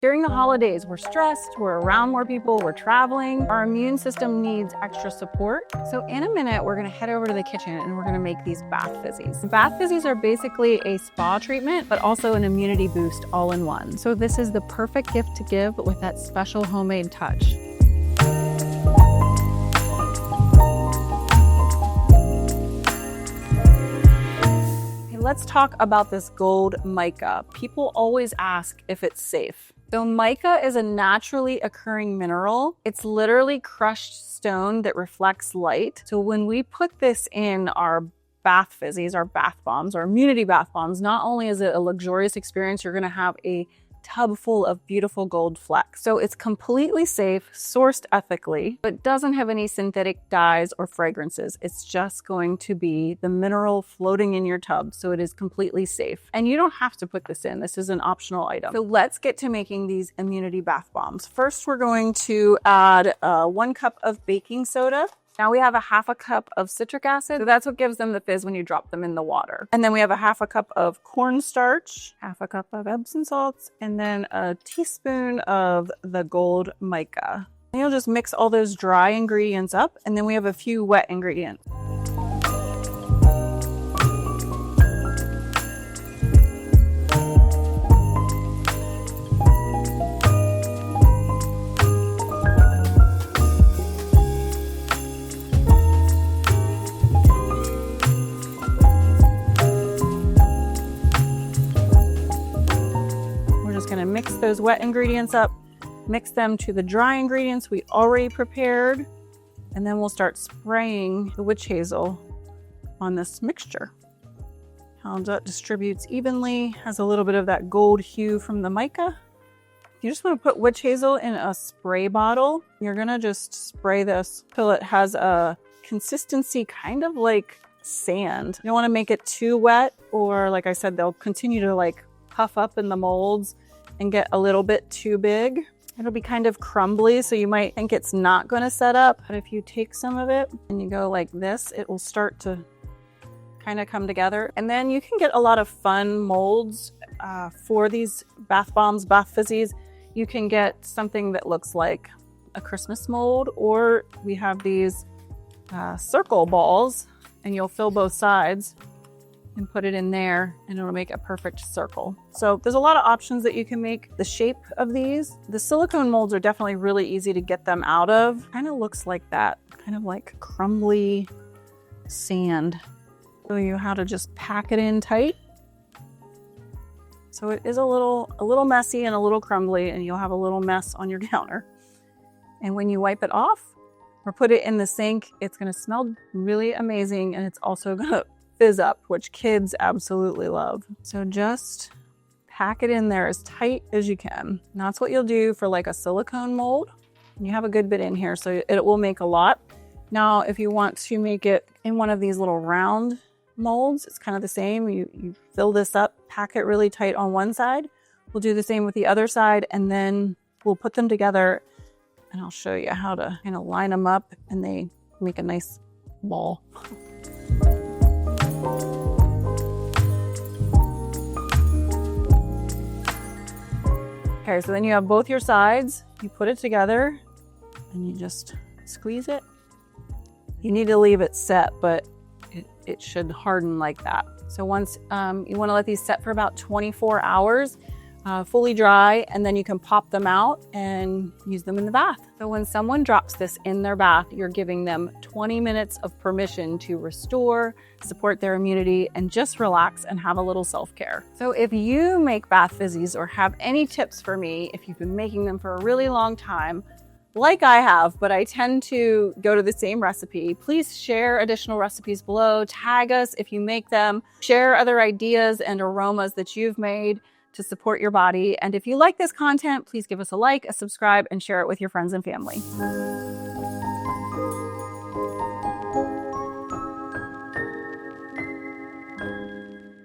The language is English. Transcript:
During the holidays, we're stressed, we're around more people, we're traveling. Our immune system needs extra support. So in a minute, we're gonna head over to the kitchen and we're gonna make these bath fizzies. Bath fizzies are basically a spa treatment, but also an immunity boost all in one. So this is the perfect gift to give with that special homemade touch. Let's talk about this gold mica. People always ask if it's safe. So mica is a naturally occurring mineral. It's literally crushed stone that reflects light. So when we put this in our bath fizzies, our bath bombs, our immunity bath bombs, not only is it a luxurious experience, you're gonna have a tub full of beautiful gold flecks. So it's completely safe, sourced ethically, but doesn't have any synthetic dyes or fragrances. It's just going to be the mineral floating in your tub. So it is completely safe. And you don't have to put this in. This is an optional item. So let's get to making these immunity bath bombs. First, we're going to add 1 cup of baking soda. Now we have a 1/2 cup of citric acid. So that's what gives them the fizz when you drop them in the water. And then we have a 1/2 cup of cornstarch, 1/2 cup of Epsom salts, and then a teaspoon of the gold mica. And you'll just mix all those dry ingredients up. And then we have a few wet ingredients. Gonna mix those wet ingredients up, mix them to the dry ingredients we already prepared, and then we'll start spraying the witch hazel on this mixture. How that distributes evenly, has a little bit of that gold hue from the mica. You just want to put witch hazel in a spray bottle. You're gonna just spray this till it has a consistency kind of like sand. You don't want to make it too wet, or like I said, they'll continue to like puff up in the molds and get a little bit too big. It'll be kind of crumbly, so you might think it's not going to set up. But if you take some of it and you go like this, it will start to kind of come together. And then you can get a lot of fun molds for these bath bombs, bath fizzies. You can get something that looks like a Christmas mold, or we have these circle balls, and you'll fill both sides and put it in there, and it'll make a perfect circle. So there's a lot of options that you can make the shape of these. The silicone molds are definitely really easy to get them out of. Kind of looks like that, kind of like crumbly sand. Show you how to just pack it in tight. So it is a little messy and a little crumbly, and you'll have a little mess on your counter. And when you wipe it off or put it in the sink, it's gonna smell really amazing, and it's also gonna fizz up, which kids absolutely love. So just pack it in there as tight as you can. And that's what you'll do for like a silicone mold. And you have a good bit in here, so it will make a lot. Now, if you want to make it in one of these little round molds, it's kind of the same. You fill this up, pack it really tight on one side. We'll do the same with the other side, and then we'll put them together, and I'll show you how to kind of line them up, and they make a nice ball. Okay, so then you have both your sides, you put it together, and you just squeeze it. You need to leave it set, but it should harden like that. So once you want to let these set for about 24 hours, fully dry, and then you can pop them out and use them in the bath. So when someone drops this in their bath, you're giving them 20 minutes of permission to restore, support their immunity, and just relax and have a little self-care. So if you make bath fizzies or have any tips for me, if you've been making them for a really long time, like I have, but I tend to go to the same recipe, please share additional recipes below, tag us if you make them, share other ideas and aromas that you've made to support your body. And if you like this content, please give us a like, a subscribe, and share it with your friends and family.